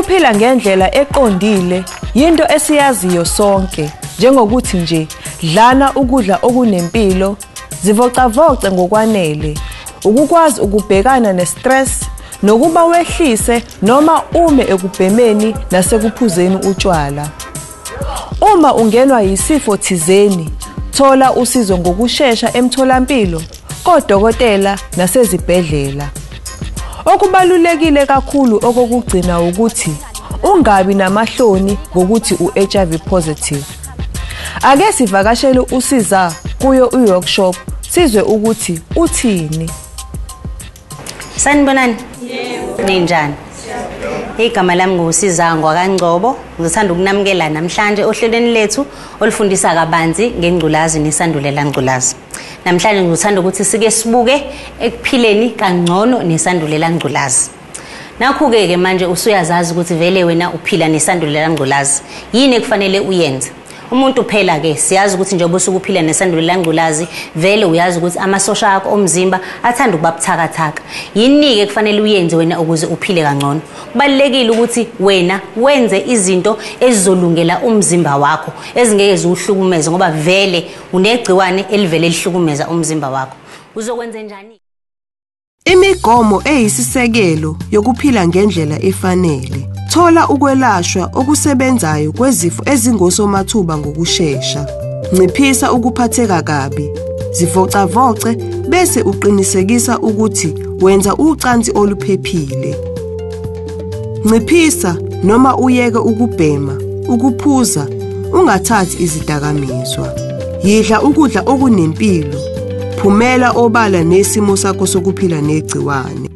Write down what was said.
Ukuphila ngendlela eqondile yinto esiyaziyo sonke, njengokuthi nje dlana ukudla okunempilo, zivocavoce ngokwanele, ukukwazi ukubhekana nestress, nokuba wehlise noma ume ekubhemeni nasekuphuzeni utshwala. Uma ungenwa yisifo thizeni, thola usizo ngokushesha emtholampilo, kodokotela nasezibhedlela. Okubalulekile kakhulu okokugcina ukuthi ungabi namahloni ngokuthi u-HIV positive. Ake sivakashele usiza kuyo i-workshop sizwe ukuthi uthini. Sanibonani? Yebo. Ninjani? Igama lami nguSiza kaNgcobo. Ngithanda ukunamukela namhlanje ohlelweni lethu olufundisa kabanzi ngengculazi nesandulela ngculazi. Namhlanje ngithanda ukuthi sike sibuke ekuphileni kangcono nesandulela ngculazi. Nakho-ke manje usuyazazi ukuthi vele wena uphila nesandulela ngculazi. Yini ekufanele uyenze? Umuntu phela siyazi ukuthi njengoba usukuphila nesandulela ngculazi vele uyazi ukuthi amasosha akho omzimba athanda ukuba buthakathaka. Yini-ke kufanele uyenze wena ukuze uphile kangcono? Kubalulekile ukuthi wena wenze izinto ezizolungela umzimba wakho, ezingeke ziwuhlukumeze ngoba vele unegciwane elivele lihlukumeza umzimba wakho. Uzokwenza njani? Imigomo eyisisekelo yokuphila ngendlela efanele. Thola ukwelashwa okusebenzayo kwezifo ezingosomathuba ngokushesha. Nciphisa ukuphatheka kabi. Zivocavoce bese uqinisekisa ukuthi wenza ucansi oluphephile. Nciphisa noma uyeke ukubhema, ukuphuza, ungathathi izidakamizwa. Yidla ukudla okunempilo. Phumela obala nesimo sakho sokuphila negciwane.